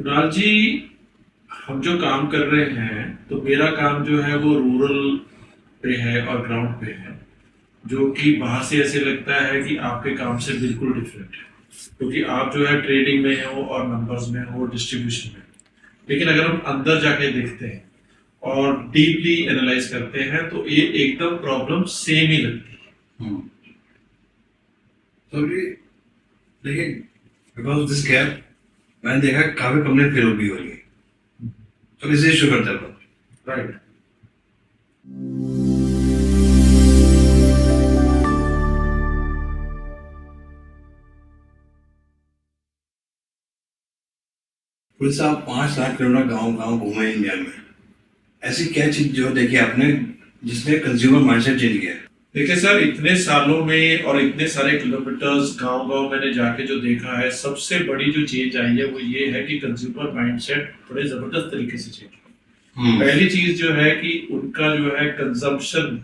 कुणाल जी, हम जो काम कर रहे हैं तो मेरा काम जो है वो रूरल पे है और ग्राउंड पे है, जो कि बाहर से ऐसे लगता है कि आपके काम से बिल्कुल डिफरेंट है, क्योंकि आप जो है ट्रेडिंग में हो और नंबर्स में हो, डिस्ट्रीब्यूशन में। लेकिन अगर हम अंदर जाके देखते हैं और डीपली एनालाइज करते हैं तो ये एकदम प्रॉब्लम सेम ही लगती है। तो अभी देखिए, बिकॉज दिस गैप मैंने देखा काफी कंपनी फेल भी हो रही है, तो इसे इशू करता है राइट। पुलिस साहब 5 लाख किलोमीटर गांव गांव घूमे इंडिया में, ऐसी क्या चीज जो देखी आपने जिसने कंज्यूमर माइंडसेट चेंज किया है? देखिए सर, इतने सालों में और इतने सारे किलोमीटर्स गांव गांव मैंने जाके जो देखा है, सबसे बड़ी जो चेंज आई है वो ये है कि कंज्यूमर माइंडसेट बड़े जबरदस्त तरीके से चेंज हुआ। पहली चीज जो है कि उनका जो है कंजम्पशन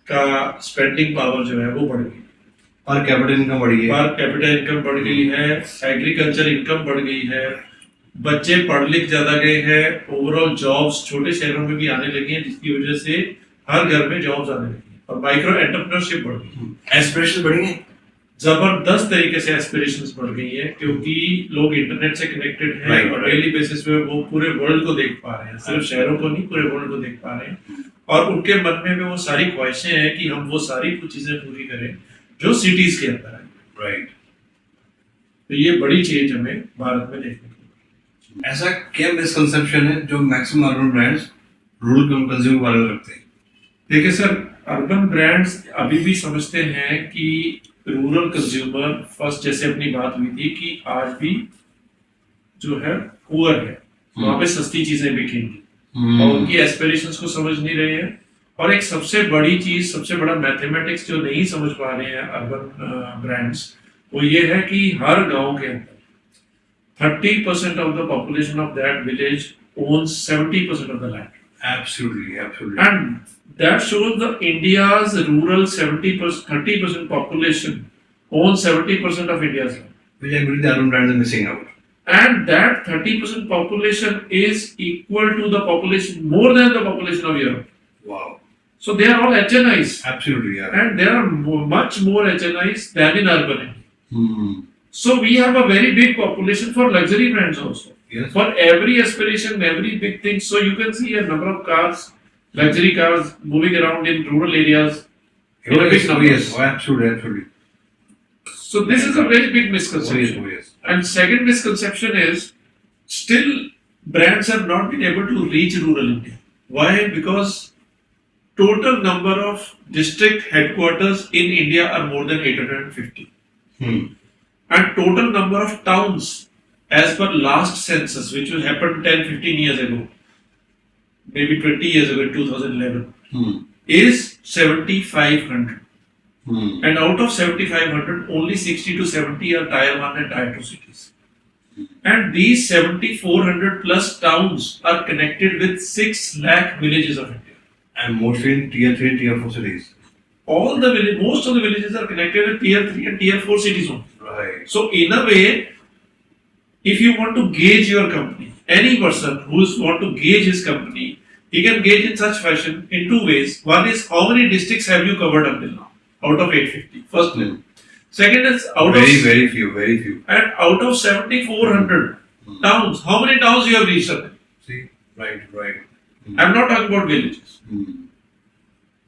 का स्पेंडिंग पावर जो है वो बढ़ गई, पर कैपिटल इनकम बढ़ी है, पर कैपिटा इनकम बढ़ गई है, एग्रीकल्चर इनकम बढ़ गई है, बच्चे पढ़ लिख ज्यादा गए हैं, ओवरऑल जॉब्स छोटे शहरों में भी आने लगी हैं, जिसकी वजह से हर घर में जॉब्स आने लगी हैं और माइक्रो एंटरप्रेन्योरशिप बढ़ गई। एस्पिरेशन बढ़ी है, जबरदस्त तरीके से एस्पिरेशंस बढ़ गई है, क्योंकि लोग इंटरनेट से कनेक्टेड हैं और डेली बेसिस पे वो पूरे वर्ल्ड को देख पा रहे हैं, सिर्फ शहरों को नहीं, पूरे वर्ल्ड को देख पा रहे हैं। और उनके मन में वो सारी ख्वाहिशें हैं कि हम वो सारी कुछ चीजें पूरी करें जो सिटीज के अंदर है। राइट। तो ये बड़ी चेंज हमें भारत में देखने को। ऐसा क्या मिसकंसेप्शन है जो maximum urban brands rural consumer वाले रखते हैं? देखिए सर, अर्बन ब्रांड्स अभी भी समझते हैं कि रूरल कंज्यूमर फर्स्ट, जैसे अपनी बात हुई थी कि आज भी जो है पुअर है, वहां पे सस्ती चीजें बिकेंगी और उनकी एस्पिरेशंस को समझ नहीं रहे हैं। और एक सबसे बड़ी चीज, सबसे बड़ा मैथमेटिक्स जो नहीं समझ पा रहे हैं अर्बन ब्रांड्स, वो ये है कि हर गांव के अंदर 30% of the population of that village owns 70% of the land. Absolutely, absolutely. And that shows the India's rural 70%, 30% population owns 70% of India's land. Which I believe the urban brands are missing out. And that 30% population is equal to the population, more than the population of Europe. Wow. So they are all HNIs. Absolutely, yeah. And there are much more HNIs than in urban India. So we have a very big population for luxury brands also. Yes. For every aspiration, every big thing. So you can see a number of cars, luxury cars moving around in rural areas. Yes, absolutely, absolutely. So this is a very big misconception. Yes. And second misconception is, still brands have not been able to reach rural India. Why? Because total number of district headquarters in India are more than 850. And total number of towns, as per last census, which happened 10-15 years ago, maybe 20 years ago in 2011, is 7,500. And out of 7,500, only 60 to 70 are Tier 1 and Tier 2 cities. And these 7,400 plus towns are connected with 6 lakh villages of India. And mostly in Tier 3, Tier 4 cities. Most of the villages are connected with Tier 3 and Tier 4 cities only. Right. So in a way, if you want to gauge your company, any person who want to gauge his company, he can gauge in such fashion in two ways. One is, how many districts have you covered until now out of 850? First level. Second is, very few. And out of 7,400 towns, how many towns you have reached up? See, right. I'm not talking about villages.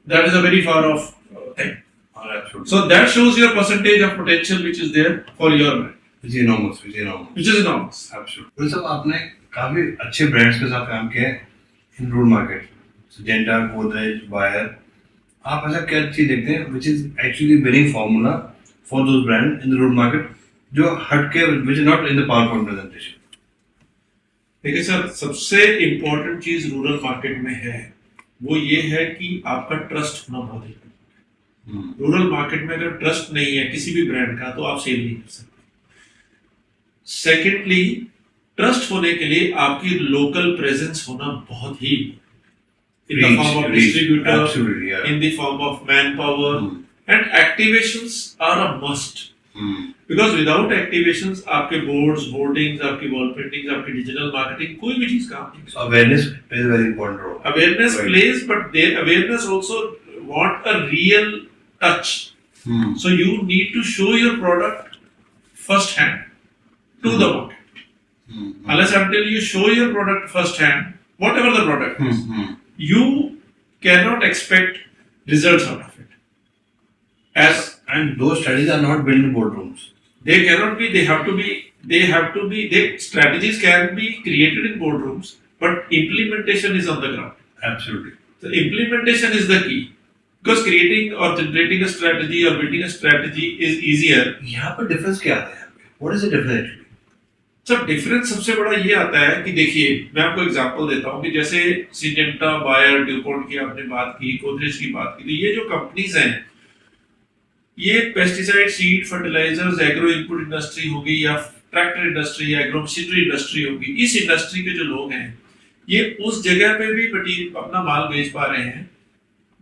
That is a very far off thing. Absolutely. So that shows your percentage of potential which is there for your brand. Which is enormous. Absolutely. तो सब आपने काफी अच्छे brands के साथ काम किया है in rural market, Syngenta, Godrej, Bayer. आप ऐसा क्या चीज देखते हैं which is actually winning formula for those brands in the rural market, जो हटके, which is not in the PowerPoint presentation? देखिए सर, सबसे इम्पोर्टेंट चीज रूरल मार्केट में है वो ये है कि आपका ट्रस्ट होना बहुत इम्पोर्टेंट है। रूरल मार्केट में अगर ट्रस्ट नहीं है किसी भी ब्रांड का तो आप सेल नहीं कर सकते। सेकेंडली, ट्रस्ट होने के लिए आपकी लोकल प्रेजेंस होना बहुत ही in the form of distributor, in the form of man power, and activations are a must. Because without activations आपके बोर्ड्स, बोर्डिंग्स, आपकी वॉल प्रिंटिंग्स, आपकी डिजिटल मार्केटिंग, कोई भी चीज काम नहीं So awareness plays a very important role. Awareness Right. plays, but their awareness also want a real touch. So you need to show your product first hand to the market. Unless until you show your product first hand, whatever the product is, you cannot expect results out of it. As And those strategies are not built in boardrooms. they cannot be, they have to be, strategies can be created in boardrooms, but implementation is on the ground. Absolutely. So implementation is the key. Because creating or generating a strategy or building a strategy is easier. यहाँ पर difference क्या आता है यहाँ पे? What is the difference actually? सब difference सबसे बड़ा ये आता है कि देखिए, मैं आपको एग्जांपल देता हूँ कि जैसे सिंजेंटा, बायर, ड्यूपॉन्ट की आपने बात की, गोदरेज की बात की, तो ये जो कंपनीज हैं, ये pesticide, seed, fertilisers, agro input industry होगी या ट्रैक्टर इंडस्ट्री या एग्रो मशीनरी इंडस्ट्री होगी, इस इंडस्ट्री के जो लोग हैं, ये उस जगह पे भी मटीरियल अपना माल बेच पा रहे हैं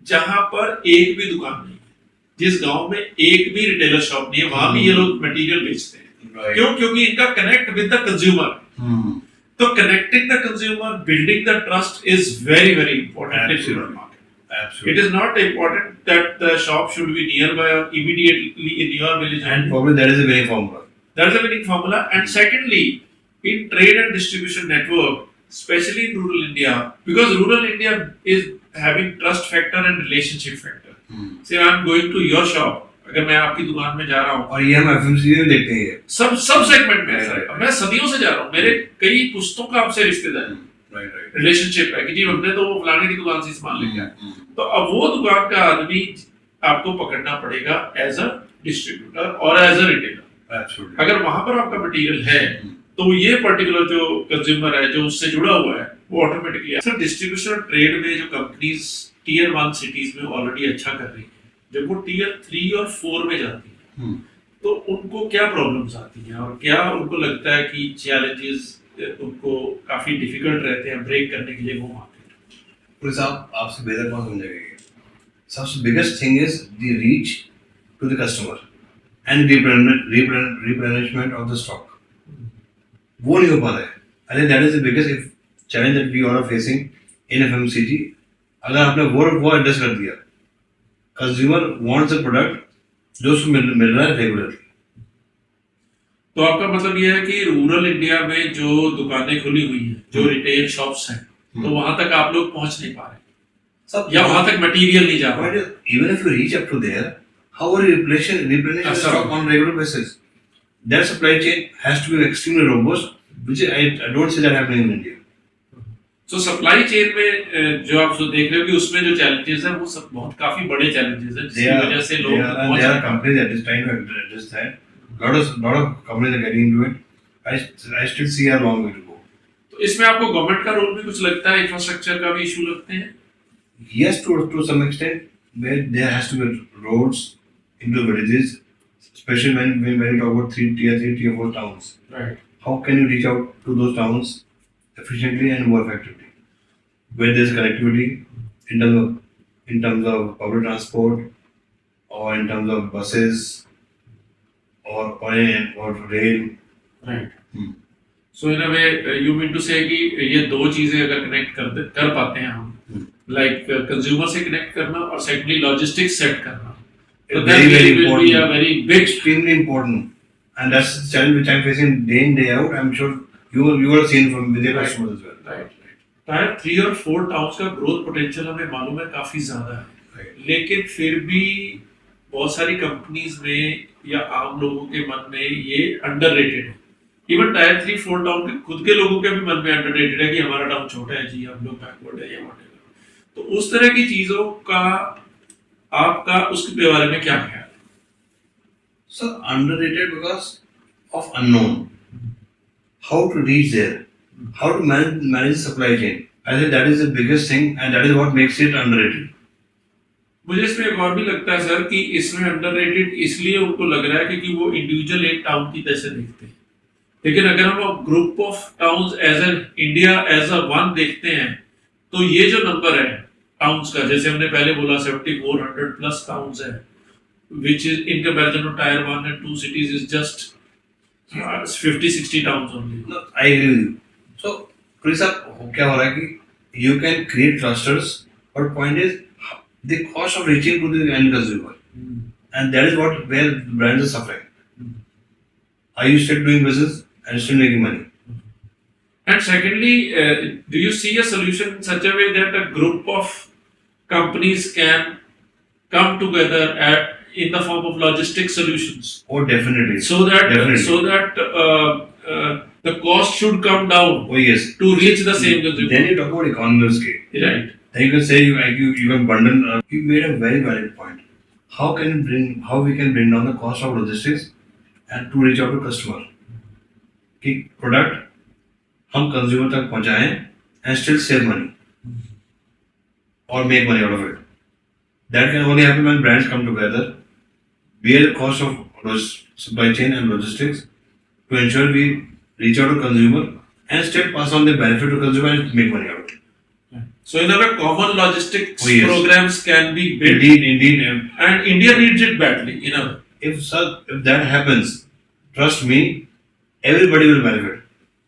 जहां पर एक भी दुकान नहीं है, जिस गांव में एक भी रिटेलर शॉप नहीं है, वहां भी ये लोग मटेरियल बेचते हैं। Right. क्यों? क्योंकि इनका कनेक्ट विद द कंज्यूमर। तो connecting the consumer, building the trust is very very important in rural market. Absolutely. It is not important that the shop should be nearby or immediately in your village. And probably that is a winning formula. That is a winning formula. And secondly, in trade and distribution network, especially in rural India, because rural India is having trust factor and relationship factor. Say I am going to your shop, अगर मैं आपकी दुकान में जा रहा हूँ, और ये हम FMCG में देखते हैं, सब सेगमेंट में है। Right. मैं सदियों से जा रहा हूँ, मेरे कई पुश्तों का आपसे रिश्तेदार है, right. रिलेशनशिप है कि जी हमने तो वो फलाने की दुकान से सामान लेके आए। तो अब वो दुकान का आदमी आपको पकड़ना पड़ेगा एज अ डिस्ट्रीब्यूटर और एज अ रिटेलर। Absolutely. अगर वहां पर आपका मटेरियल है तो ये पर्टिकुलर जो कंज्यूमर है, जो उससे जुड़ा हुआ है, वो ऑटोमेटिकली सर डिस्ट्रीब्यूशन और ट्रेड में जो कंपनीज टियर 1 सिटीज में ऑलरेडी अच्छा कर रही है, जब वो टियर 3 और 4 में जाती है तो उनको क्या प्रॉब्लम्स आती हैं और क्या उनको लगता है कि चैलेंजेस उनको काफी डिफिकल्ट रहते हैं ब्रेक करने के लिए वो मार्केट? पुलिस आपसे बेहतर कौन समझेगा ये? सबसे biggest thing is the reach to the customer and replenishment of the stock. वो नहीं हो पा रहा है। I think that is the biggest challenge that we are facing in FMCG. अगर आपने वो एड्रेस कर दिया, कंज्यूमर वांट्स अ प्रोडक्ट जो उसको मिल रहा है रेगुलरली। तो आपका मतलब ये है कि रूरल इंडिया में जो दुकानें खुली हुई हैं, जो रिटेल शॉप्स हैं, तो वहां तक आप लोग पहुंच नहीं पा रहे या वहां तक मटेरियल नहीं जा रहा है। Even if you reach up to there, how are you replenish the stock on regular basis? That supply chain has to be extremely robust, which I don't see that happening in India. So supply chain में जो आप देख रहे हो कि उसमें जो challenges हैं वो सब बहुत काफी बड़े चैलेंजेस हैं, जिसकी वजह से लोग there are companies that is trying to address that. Lot of companies are getting into it. I still see a long way to go. तो इसमें आपको गवर्नमेंट का रोल भी कुछ लगता है, इंफ्रास्ट्रक्चर का भी इशू लगते हैं? Yes, to some extent, where there has to be roads into villages, especially when you talk about tier 3, tier 4 towns. Right. How can you reach out to those towns efficiently and more effectively? Where there is connectivity in terms of public transport or in terms of buses or rail. Right. So in a way, you mean to say कि ये दो चीजें अगर connect कर पाते हैं हम, like consumer से कनेक्ट करना और सेकेंडली लॉजिस्टिक्स सेट करना, तो Very, very will be important. a very big Extremely important. And that's the challenge which I'm facing day in, day out. I'm sure you are seeing from with your customers as well. Right. Tyre 3 और 4 towns का growth potential हमें मालूम है काफी ज्यादा है, Right. लेकिन फिर भी बहुत सारी कंपनीज में या आम लोगों के मन में ये अंडररेटेड है। इवन टायर 3 4 टाउन के खुद के लोगों के भी मन में अंडररेटेड है कि हमारा टाउन छोटा है जी, हम लोग बैकवर्ड है या व्हाटएवर। तो उस तरह की चीजों का आपका उसके बारे में क्या ख्याल है? So underrated because of unknown. How to reach there? How to manage the supply chain? I think that is the biggest thing, and that is what makes it underrated. मुझे इसमें एक और भी लगता है सर कि इसमें अंडररेटेड इसलिए उनको लग रहा है क्योंकि वो इंडिविजुअल एक टाउन की तरह से देखते हैं, लेकिन अगर हम group of towns as an India as a one देखते हैं तो ये जो नंबर है टाउन्स का, जैसे हमने पहले बोला 7400 प्लस टाउन्स है, which is in comparison to tier 1 and 2 cities is just 50-60 towns only. No, I agree with you. So, police साहब क्या हो रहा है कि you can create clusters, but point is the cost of reaching to the end consumer, and that is what where brands are suffering. Are you still doing business and still making money? And secondly, do you see a solution in such a way that a group of companies can come together in the form of logistic solutions, Oh, definitely. so that Definitely. the cost should come down Oh yes. to reach the same consumer? Then you talk about economy of scale. Right. Then you can say you can bundle. You made a very valid point. How we can bring down the cost of logistics and to reach out to customer. कि product हम consumer तक पहुंचाएं and still save money or make money out of it. That can only happen when brands come together, bear the cost of supply chain and logistics to ensure we reach out to consumer and still pass on the benefit to consumer and make money out of it. So in a way, common logistics Oh, yes. programs can be built, Indeed. and India needs it badly. In a way. If that happens, trust me, everybody will benefit.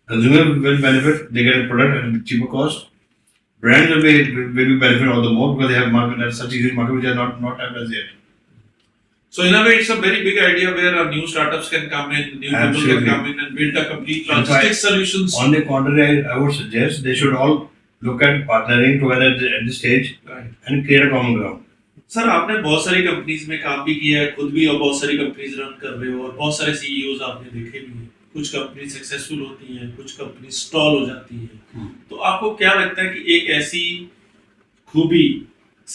Consumer will benefit, they get a product at a cheaper cost. Brands will benefit all the more because they have market at such a huge market which are not tapped as yet. So in a way, it's a very big idea where new startups can come in, new people Absolutely. can come in and build a complete In fact, logistics solutions. On the contrary, I would suggest they should all look at partnering together at this stage Right. and create a common ground. Sir आपने बहुत सारी companies में काम भी किया है, खुद भी और बहुत सारी कंपनीज रन कर रहे हो और बहुत सारे सीईओज आपने देखे भी हैं। कुछ कंपनी सक्सेसफुल होती हैं, कुछ कंपनी स्टॉल हो जाती हैं। तो आपको क्या लगता है कि एक ऐसी खूबी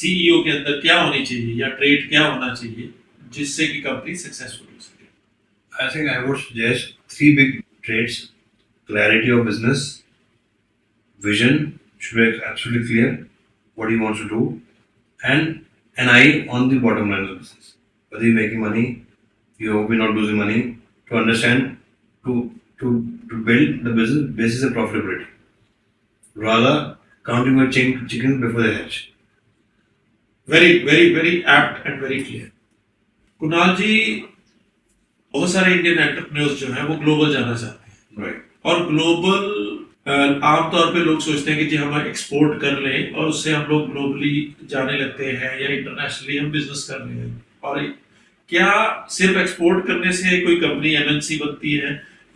सीईओ के अंदर क्या होनी चाहिए या ट्रेड क्या होना चाहिए जिससे कि कंपनी सक्सेसफुल हो सके? I think I would suggest 3 big traits: clarity of business, vision should be absolutely clear what he wants to do, and an eye on the bottom line of the business. Whether you're making money, you hope you're not losing money, to understand to build the business basis of profitability. Rather counting your chickens before they hatch. very apt and very clear. Kunal जी, बहुत सारे Indian entrepreneurs जो हैं वो global जाना चाहते हैं, Right. और global आमतौर पे लोग सोचते हैं कि जी हम एक्सपोर्ट कर लें और उससे हम लोग ग्लोबली जाने लगते हैं या इंटरनेशनली हम बिजनेस कर रहे हैं। और क्या सिर्फ एक्सपोर्ट करने से कोई कंपनी एमएनसी बनती है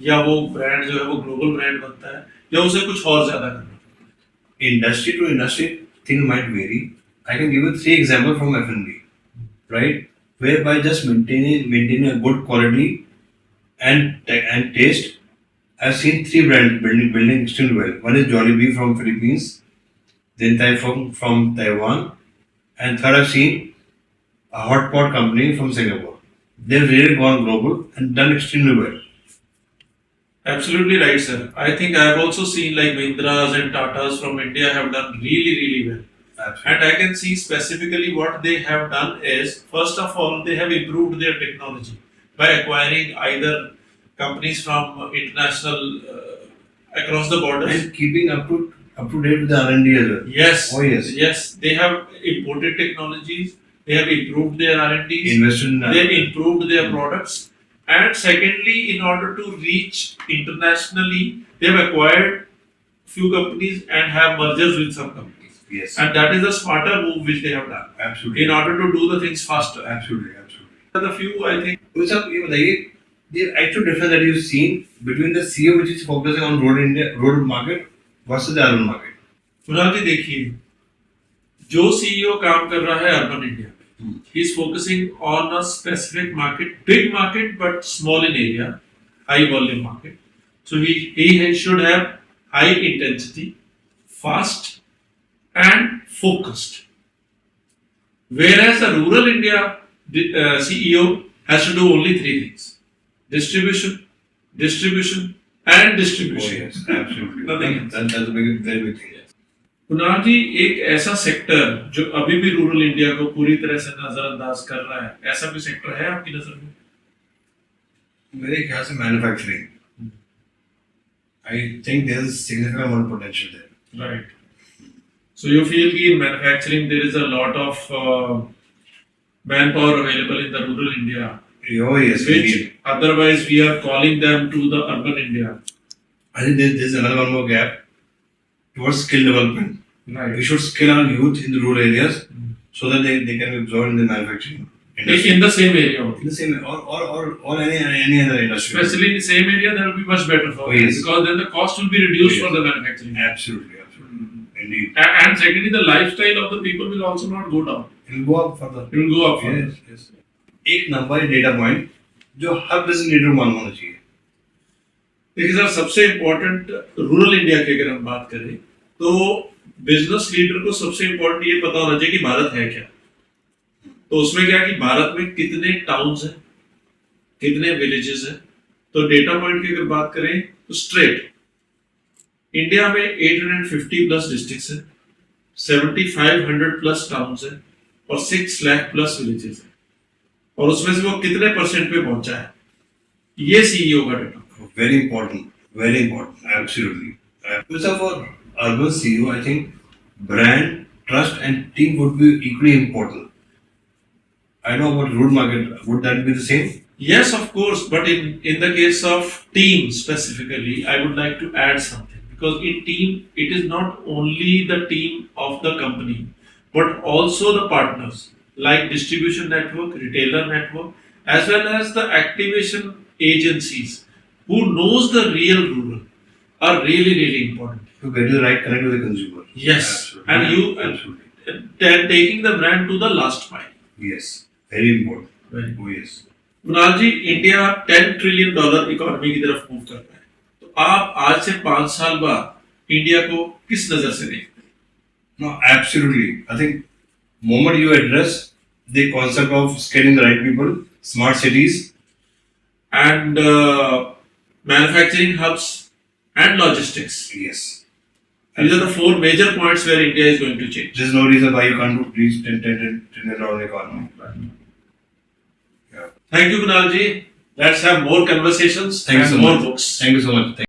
या वो ब्रांड जो है वो ग्लोबल ब्रांड बनता है या उसे कुछ और ज्यादा करना? Industry to industry, things might vary. I can give you 3 examples from F&B, right? Whereby just maintaining a good quality and taste. I've seen 3 brands building extremely well. One is Jollibee from Philippines, then Thai from Taiwan, and third I've seen a hot pot company from Singapore. They've really gone global and done extremely well. Absolutely right, sir. I think I have also seen like Mahindras and Tatas from India have done really well. Absolutely. And I can see specifically what they have done is, first of all, they have improved their technology by acquiring either companies from international across the borders. And keeping up to date with the R&D as well. Yes. Oh, yes. Yes. They have imported technologies. They have improved their R&Ds. Invested in They improved their products. And secondly, in order to reach internationally, they have acquired few companies and have mergers with some companies. Yes. And that is a smarter move which they have done Absolutely. in order to do the things faster. Absolutely. The few, I think, तो सब ये बताइए, the actual difference that you've seen between the CEO which is focusing on road market versus the urban market. Kunal जी देखिए, जो CEO काम कर रहा है अर्बन इंडिया में, he is focusing on a specific market, big market but small in area, high volume market. So he should have high intensity, fast and focused. Whereas a rural India CEO has to do only 3 things: distribution, and distribution. Oh yes, absolutely. Nothing else. That's a very big thing. Kunal ji, एक ऐसा sector जो अभी भी rural India को पूरी तरह से नजरअंदाज कर रहा है, ऐसा भी सेक्टर है आपकी नजर में? मेरे ख्याल से manufacturing, I think there is significant amount of potential there. Right. So you feel कि in manufacturing there is a lot of manpower available in the rural India, Oh yes, which indeed. otherwise we are calling them to the urban India. I think there's another one more gap towards skill development. Right. We should skill our youth in the rural areas so that they can be absorbed in the manufacturing industry. In the same area only. In the same or any other industry. Especially in the same area, that will be much better for Oh, them, yes. because then the cost will be reduced Oh, yes. for the manufacturing. Absolutely, indeed. And secondly, the lifestyle of the people will also not go down. It will go up further. It will go up. further. Yes. एक number data point जो हर business leader को मालूम होना चाहिए. देखिए sir, सबसे important rural India की अगर हम बात करें तो बिजनेस लीडर को सबसे इम्पोर्टेंट ये पता होना चाहिए कि भारत है क्या. तो उसमें क्या कि भारत में कितने टाउन्स हैं, कितने विलेजेस हैं. तो डेटा पॉइंट की अगर बात करें तो स्ट्रेट इंडिया में 850 प्लस डिस्ट्रिक्ट्स हैं, 7500 प्लस टाउन्स हैं और 6 लाख प्लस विलेजेस हैं. और उसमें से वो कितने परसेंट पे पहुंचा है, ये सीईओ का data. Very important, absolutely. So for urban CEO, I think brand, trust, and team would be equally important. I know about rural market. Would that be the same? Yes, of course, but in the case of team specifically, I would like to add something, because in team it is not only the team of the company but also the partners like distribution network, retailer network, as well as the activation agencies who knows the real rural are really important. To get the right connect with the consumer. Yes, Absolutely. and you Absolutely. taking the brand to the last mile. Yes, very important. Very. Oh yes. Kunal ji, India $10 trillion economy की तरफ move कर रहा है. तो आप आज से 5 साल बाद इंडिया को किस नजर से देखते हैं? No, absolutely. I think moment you address the concept of scaling the right people, smart cities, And manufacturing hubs and logistics. yes. These are the 4 major points where India is going to change. There's no reason why you can't reach $10 trillion economy. Yeah. Thank you, Kunal ji. Let's have more conversations Thank you and so more much. books. Thank you so much.